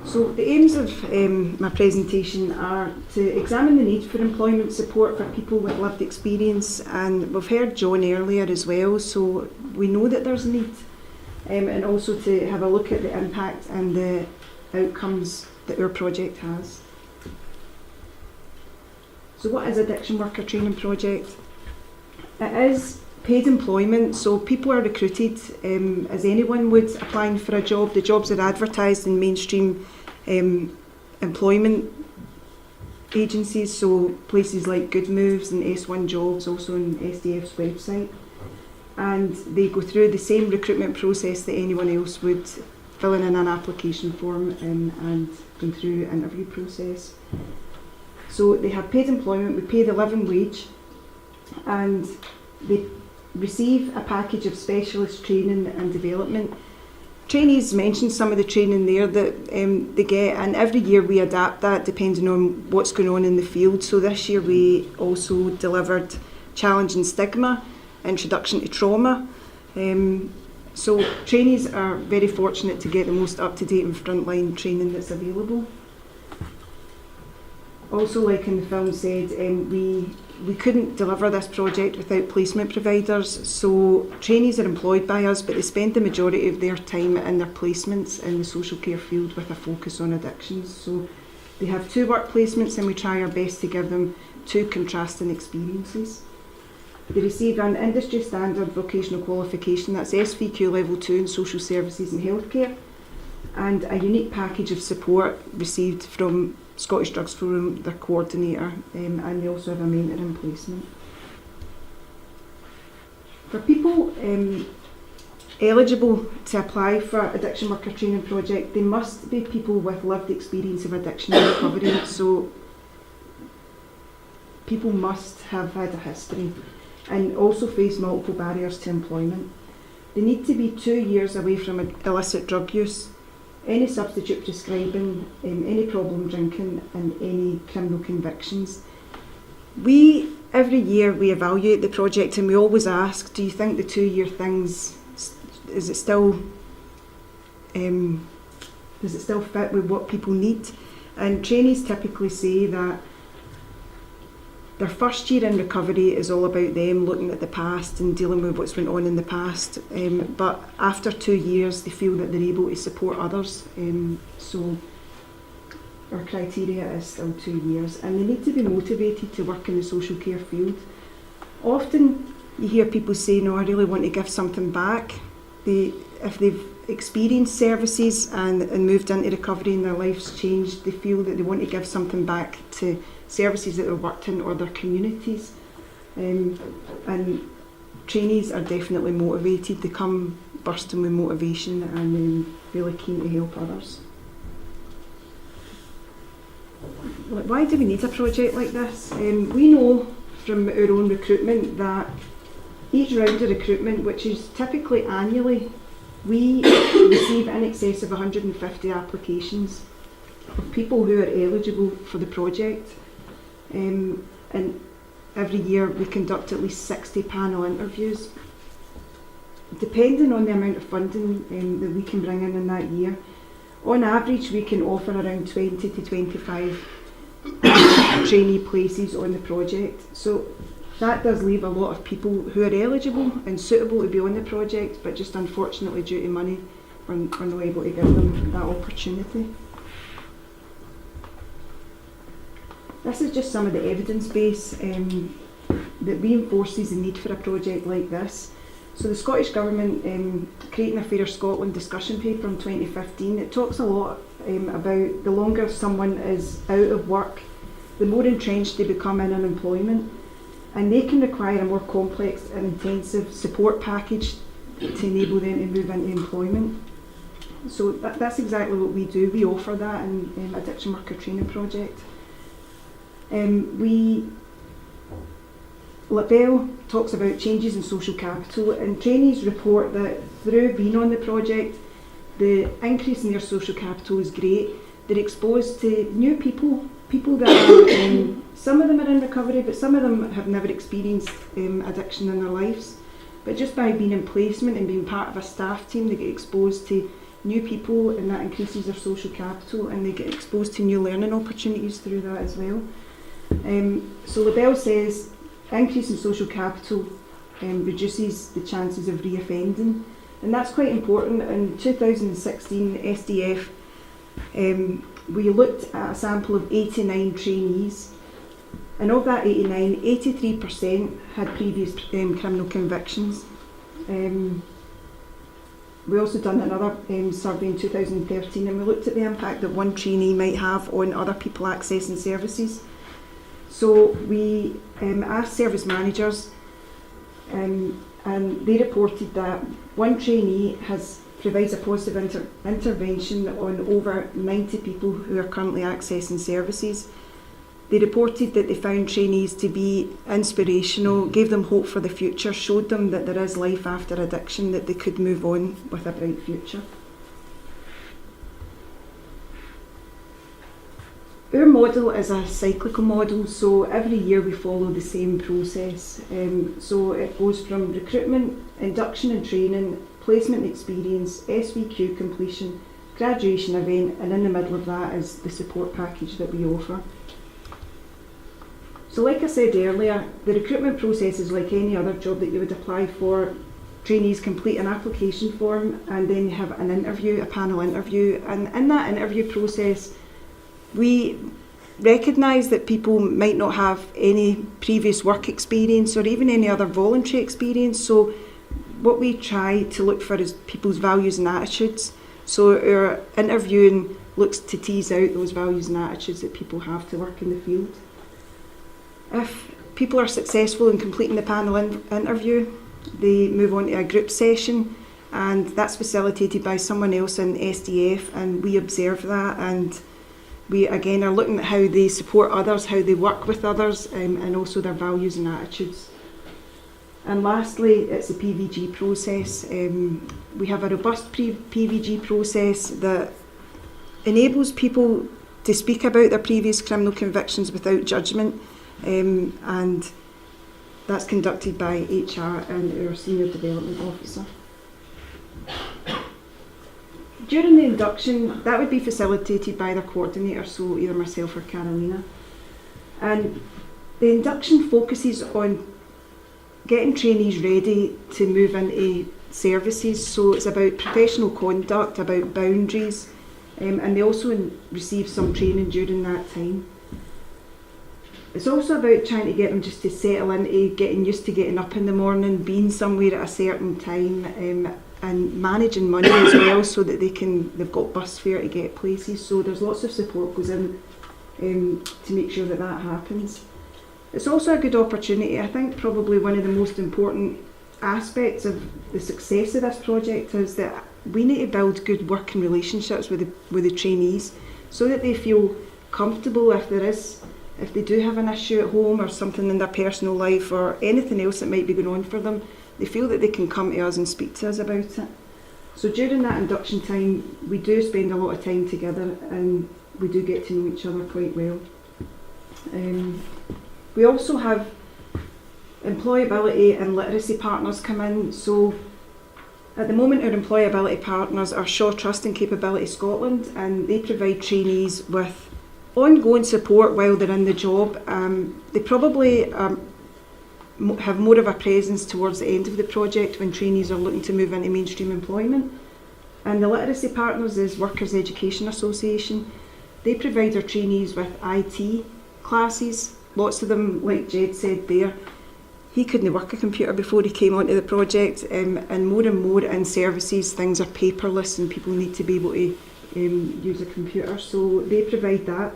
So the aims of my presentation are to examine the need for employment support for people with lived experience, and we've heard John earlier as well, so we know that there's a need, and also to have a look at the impact and the outcomes that our project has. So what is Addiction Worker Training Project? It is paid employment, so people are recruited as anyone would applying for a job. The jobs are advertised in mainstream employment agencies, so places like Good Moves and S1 Jobs, also on SDF's website. And they go through the same recruitment process that anyone else would, filling in an application form and going through the interview process. So they have paid employment, we pay the living wage, and they receive a package of specialist training and development. Trainees mentioned some of the training there that they get, and every year we adapt that depending on what's going on in the field. So this year we also delivered Challenging Stigma, Introduction to Trauma. So trainees are very fortunate to get the most up-to-date and frontline training that's available. Also, like in the film said, we couldn't deliver this project without placement providers, so trainees are employed by us, but they spend the majority of their time in their placements in the social care field with a focus on addictions. So they have 2 work placements, and we try our best to give them 2 contrasting experiences. They receive an industry standard vocational qualification, that's SVQ level 2 in social services and healthcare, and a unique package of support received from Scottish Drugs Forum, their coordinator, and they also have a mentor in placement. For people eligible to apply for Addiction Worker Training Project, they must be people with lived experience of addiction and recovery, so people must have had a history and also face multiple barriers to employment. They need to be 2 years away from illicit drug use, any substitute prescribing, any problem drinking, and any criminal convictions. Every year we evaluate the project, and we always ask, do you think the 2-year things, does it still fit with what people need? And trainees typically say that their first year in recovery is all about them looking at the past and dealing with what's went on in the past, but after 2 years they feel that they're able to support others, so our criteria is still 2 years, and they need to be motivated to work in the social care field. Often you hear people say, no, I really want to give something back. If they've experienced services and moved into recovery and their life's changed, they feel that they want to give something back to services that they've worked in or their communities. And trainees are definitely motivated. They come bursting with motivation and really keen to help others. Why do we need a project like this? We know from our own recruitment that each round of recruitment, which is typically annually, we receive in excess of 150 applications of people who are eligible for the project. And every year we conduct at least 60 panel interviews. Depending on the amount of funding that we can bring in that year, on average we can offer around 20 to 25 trainee places on the project. So that does leave a lot of people who are eligible and suitable to be on the project, but just unfortunately due to money we're not able to give them that opportunity. This is just some of the evidence base that reinforces the need for a project like this. So the Scottish Government creating a Fairer Scotland discussion paper in 2015, it talks a lot about the longer someone is out of work, the more entrenched they become in unemployment, and they can require a more complex and intensive support package to enable them to move into employment. So that's exactly what we do. We offer that in Addiction Worker Training Project. Labelle talks about changes in social capital, and trainees report that through being on the project, the increase in their social capital is great. They're exposed to new people that are, some of them are in recovery, but some of them have never experienced addiction in their lives. But just by being in placement and being part of a staff team, they get exposed to new people, and that increases their social capital, and they get exposed to new learning opportunities through that as well. So Labelle says increase in social capital reduces the chances of reoffending, and that's quite important. In 2016 SDF, we looked at a sample of 89 trainees, and of that 89, 83% had previous criminal convictions. We also done another survey in 2013, and we looked at the impact that one trainee might have on other people accessing services. So we asked service managers, and they reported that one trainee provides a positive intervention on over 90 people who are currently accessing services. They reported that they found trainees to be inspirational, gave them hope for the future, showed them that there is life after addiction, that they could move on with a bright future. Our model is a cyclical model, so every year we follow the same process. So it goes from recruitment, induction and training, placement experience, SVQ completion, graduation event, and in the middle of that is the support package that we offer. So like I said earlier, the recruitment process is like any other job that you would apply for. Trainees complete an application form, and then you have an interview, a panel interview, and in that interview process we recognise that people might not have any previous work experience or even any other voluntary experience. So what we try to look for is people's values and attitudes. So our interviewing looks to tease out those values and attitudes that people have to work in the field. If people are successful in completing the panel interview, they move on to a group session, and that's facilitated by someone else in SDF, and we observe that, and we again are looking at how they support others, how they work with others, and also their values and attitudes. And lastly, it's a PVG process. We have a robust PVG process that enables people to speak about their previous criminal convictions without judgment, and that's conducted by HR and our Senior Development Officer. During the induction, that would be facilitated by their coordinator, so either myself or Carolina. And the induction focuses on getting trainees ready to move into services, so it's about professional conduct, about boundaries, and they also receive some training during that time. It's also about trying to get them just to settle into getting used to getting up in the morning, being somewhere at a certain time, and managing money as well, so that they've got bus fare to get places. So there's lots of support goes in to make sure that that happens. It's also a good opportunity. I think probably one of the most important aspects of the success of this project is that we need to build good working relationships with the trainees, so that they feel comfortable if they do have an issue at home or something in their personal life or anything else that might be going on for them. They feel that they can come to us and speak to us about it. So during that induction time, we do spend a lot of time together, and we do get to know each other quite well. We also have employability and literacy partners come in. So at the moment, our employability partners are Shaw Trust and Capability Scotland, and they provide trainees with ongoing support while they're in the job. They probably have more of a presence towards the end of the project when trainees are looking to move into mainstream employment. And the literacy partners is Workers Education Association. They provide their trainees with IT classes. Lots of them, like Jed said there, he couldn't work a computer before he came onto the project, and more in services things are paperless and people need to be able to use a computer, so they provide that.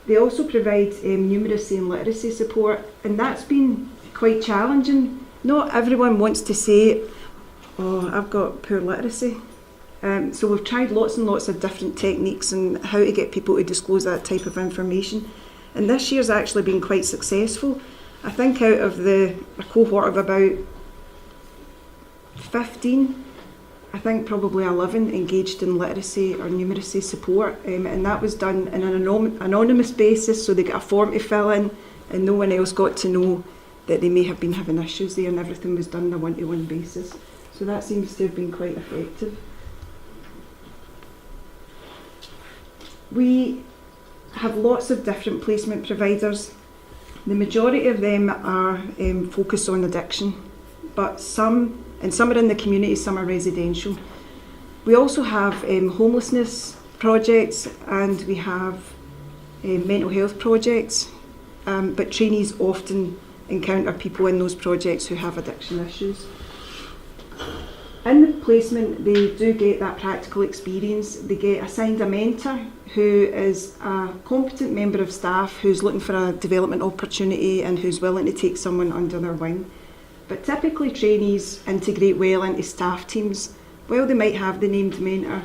They also provide numeracy and literacy support, and that's been quite challenging. Not everyone wants to say, oh, I've got poor literacy. So we've tried lots and lots of different techniques and how to get people to disclose that type of information. And this year's actually been quite successful. I think out of a cohort of about 15, I think probably 11 engaged in literacy or numeracy support, and that was done in an anonymous basis, so they got a form to fill in and no one else got to know that they may have been having issues there, and everything was done on a one-to-one basis. So that seems to have been quite effective. We have lots of different placement providers. The majority of them are focused on addiction, but some are in the community, some are residential. We also have homelessness projects, and we have mental health projects, but trainees often encounter people in those projects who have addiction issues. In the placement, they do get that practical experience. They get assigned a mentor who is a competent member of staff who's looking for a development opportunity and who's willing to take someone under their wing. But typically trainees integrate well into staff teams. While they might have the named mentor,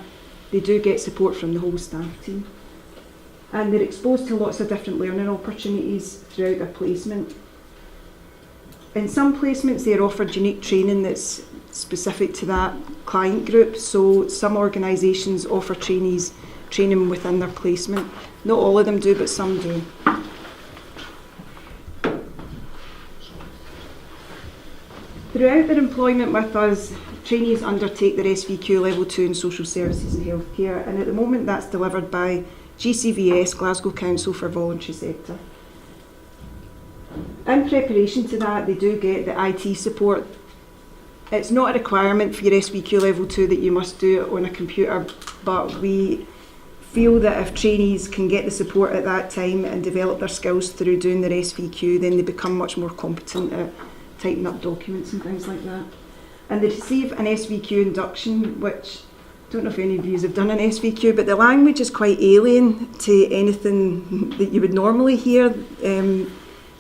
they do get support from the whole staff team. And they're exposed to lots of different learning opportunities throughout their placement. In some placements, they're offered unique training that's specific to that client group. So some organisations offer trainees training within their placement. Not all of them do, but some do. Throughout their employment with us, trainees undertake their SVQ Level 2 in Social Services and Healthcare, and at the moment that's delivered by GCVS, Glasgow Council for Voluntary Sector. In preparation to that, they do get the IT support. It's not a requirement for your SVQ Level 2 that you must do it on a computer, but we feel that if trainees can get the support at that time and develop their skills through doing their SVQ, then they become much more competent at typing up documents and things like that. And they receive an SVQ induction, which I don't know if any of you have done an SVQ, but the language is quite alien to anything that you would normally hear.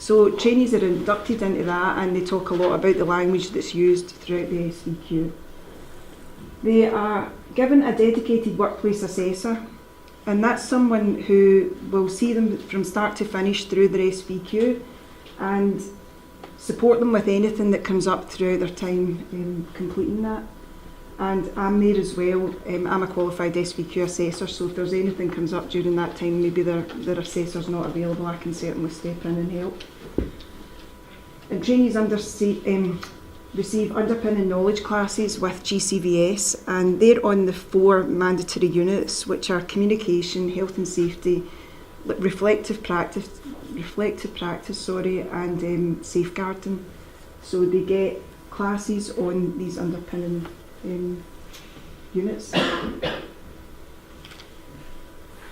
So trainees are inducted into that, and they talk a lot about the language that's used throughout the SVQ. They are given a dedicated workplace assessor, and that's someone who will see them from start to finish through their SVQ and support them with anything that comes up throughout their time completing that. And I'm there as well. I'm a qualified SVQ assessor, so if there's anything comes up during that time, maybe their assessor's not available, I can certainly step in and help. And trainees receive underpinning knowledge classes with GCVS, and they're on the 4 mandatory units, which are communication, health and safety, reflective practice, and safeguarding. So they get classes on these underpinning units.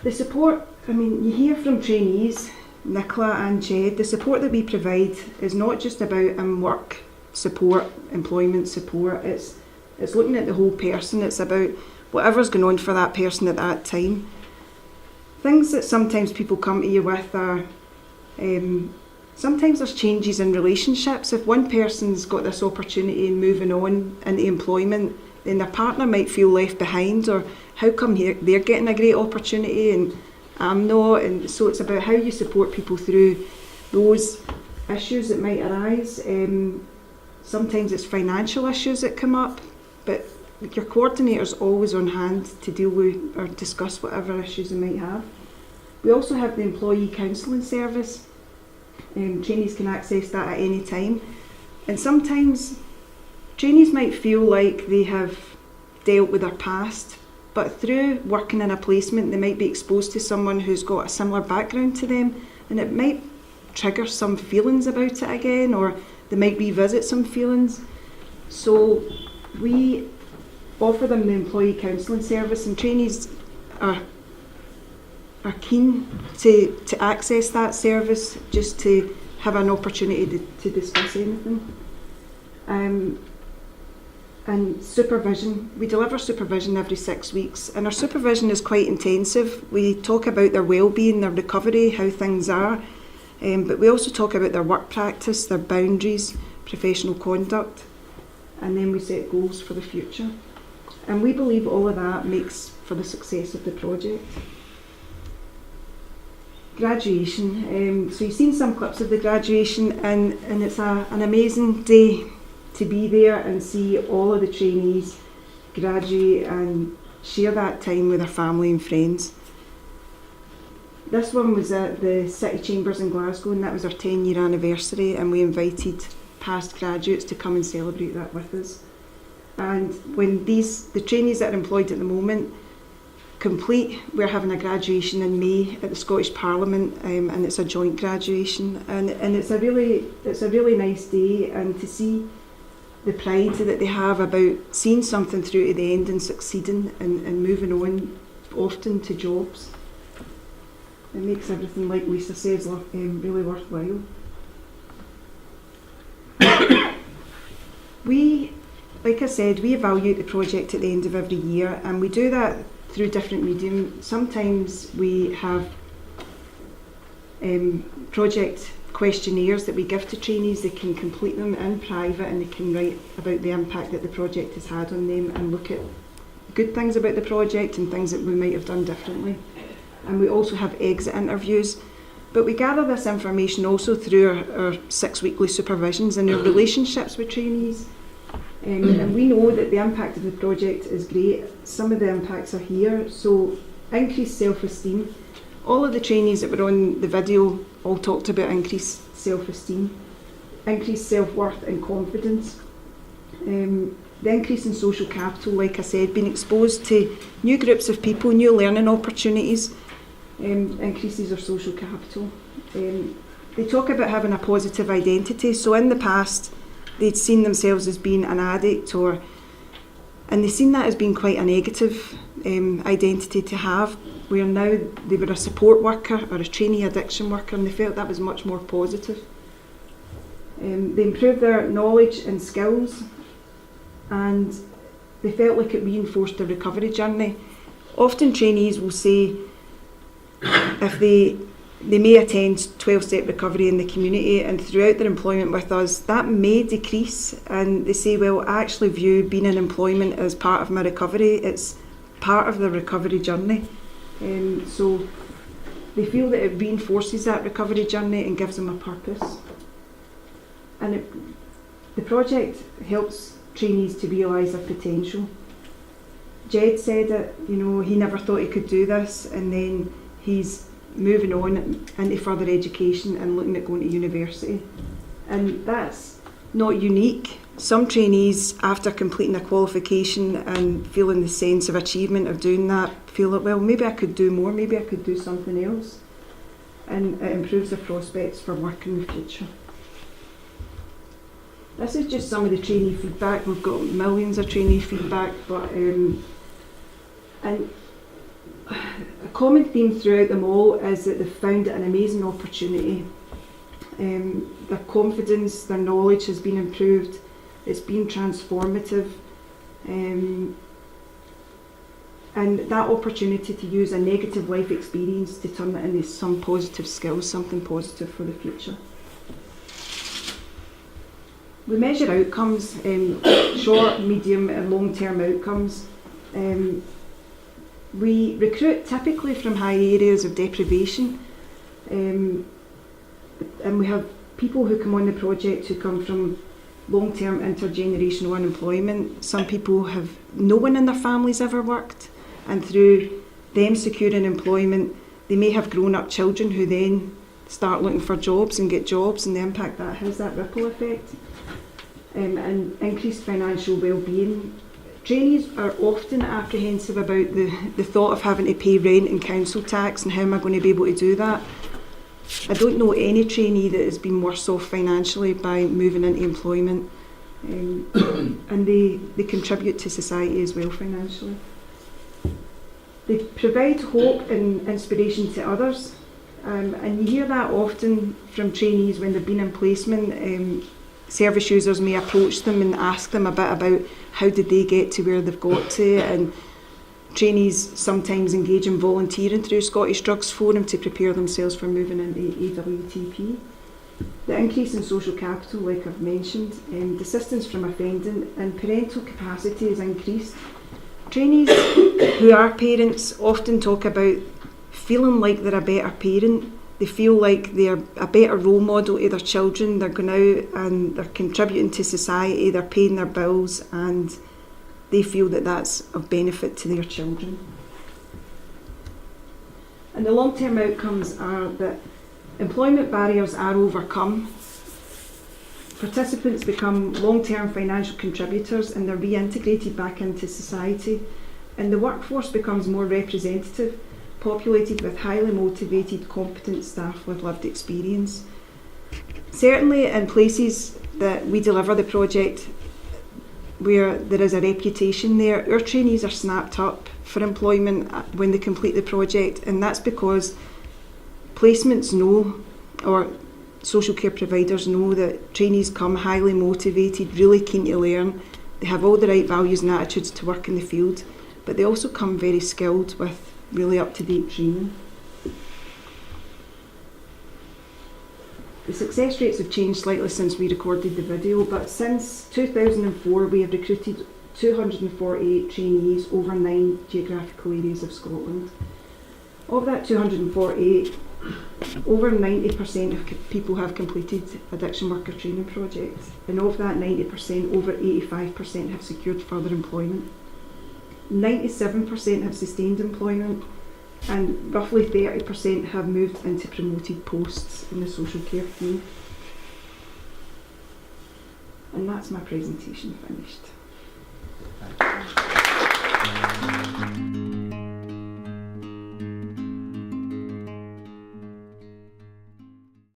The support, you hear from trainees, Nicola and Jed, the support that we provide is not just about work support, employment support, it's looking at the whole person. It's about whatever's going on for that person at that time. Things that sometimes people come to you with are, sometimes there's changes in relationships. If one person's got this opportunity and moving on into employment, then their partner might feel left behind, or how come they're getting a great opportunity and I'm not? And so it's about how you support people through those issues that might arise. Sometimes it's financial issues that come up, but your coordinator's always on hand to deal with or discuss whatever issues they might have. We also have the employee counselling service. Trainees can access that at any time, and sometimes trainees might feel like they have dealt with their past, but through working in a placement they might be exposed to someone who's got a similar background to them, and it might trigger some feelings about it again, or they might revisit some feelings. So we offer them the employee counselling service, and trainees are keen to access that service just to have an opportunity to discuss anything. And supervision, we deliver supervision every 6 weeks, and our supervision is quite intensive. We talk about their well-being, their recovery, how things are, but we also talk about their work practice, their boundaries, professional conduct, and then we set goals for the future. And we believe all of that makes for the success of the project. Graduation, so you've seen some clips of the graduation, and it's an amazing day to be there and see all of the trainees graduate and share that time with their family and friends. This one was at the City Chambers in Glasgow, and that was our 10-year anniversary, and we invited past graduates to come and celebrate that with us. And when the trainees that are employed at the moment complete. We're having a graduation in May at the Scottish Parliament, and it's a joint graduation, and it's a really nice day, and to see the pride that they have about seeing something through to the end and succeeding and moving on, often to jobs. It makes everything, like Lisa says, really worthwhile. Like I said, we evaluate the project at the end of every year, and we do that through different mediums. Sometimes we have project questionnaires that we give to trainees. They can complete them in private, and they can write about the impact that the project has had on them and look at good things about the project and things that we might have done differently. And we also have exit interviews. But we gather this information also through our 6 weekly supervisions and our relationships with trainees. And we know that the impact of the project is great. Some of the impacts are here. So increased self-esteem. All of the trainees that were on the video all talked about increased self-esteem, increased self-worth and confidence. The increase in social capital, like I said, being exposed to new groups of people, new learning opportunities, increases our social capital. They talk about having a positive identity. So in the past, they'd seen themselves as being an addict, and they've seen that as being quite a negative identity to have, where now they were a support worker or a trainee addiction worker, and they felt that was much more positive. They improved their knowledge and skills, and they felt like it reinforced their recovery journey. Often trainees will say, if they may attend 12-step recovery in the community, and throughout their employment with us, that may decrease, and they say, well, I actually view being in employment as part of my recovery. It's part of the recovery journey. So they feel that it reinforces that recovery journey and gives them a purpose. And the project helps trainees to realise their potential. Jed said that, he never thought he could do this, and then he's moving on into further education and looking at going to university. And that's not unique. Some trainees, after completing a qualification and feeling the sense of achievement of doing that, feel that, well, maybe I could do more, maybe I could do something else. And it improves their prospects for work in the future. This is just some of the trainee feedback. We've got millions of trainee feedback, but and a common theme throughout them all is that they've found it an amazing opportunity. Their confidence, their knowledge has been improved. It's been transformative. And that opportunity to use a negative life experience to turn it into some positive skills, something positive for the future. We measure outcomes, short, medium and long-term outcomes. We recruit typically from high areas of deprivation, and we have people who come on the project who come from long-term intergenerational unemployment. Some people have no one in their families ever worked, and through them securing employment, they may have grown-up children who then start looking for jobs and get jobs, and the impact that has, that ripple effect, and increased financial well-being. Trainees are often apprehensive about the thought of having to pay rent and council tax, and how am I going to be able to do that? I don't know any trainee that has been worse off financially by moving into employment, and they contribute to society as well financially. They provide hope and inspiration to others, and you hear that often from trainees when they've been in placement. Service users may approach them and ask them a bit about how did they get to where they've got to, and trainees sometimes engage in volunteering through Scottish Drugs Forum to prepare themselves for moving into AWTP. The increase in social capital, like I've mentioned, desistance from offending, and parental capacity is increased. Trainees who are parents often talk about feeling like they're a better parent. They feel like they're a better role model to their children. They're going out and they're contributing to society, they're paying their bills, and they feel that that's of benefit to their children. And the long-term outcomes are that employment barriers are overcome, participants become long-term financial contributors, and they're reintegrated back into society. and the workforce becomes more representative, populated with highly motivated, competent staff with lived experience. Certainly in places that we deliver the project where there is a reputation there, our trainees are snapped up for employment when they complete the project, and that's because placements know, or social care providers know, that trainees come highly motivated, really keen to learn. They have all the right values and attitudes to work in the field, but they also come very skilled with really up-to-date training. The success rates have changed slightly since we recorded the video, but since 2004 we have recruited 248 trainees over 9 geographical areas of Scotland. Of that 248, over 90% of people have completed addiction worker training projects, and of that 90%, over 85% have secured further employment. 97% have sustained employment, and roughly 30% have moved into promoted posts in the social care field. And that's my presentation finished. Thank you.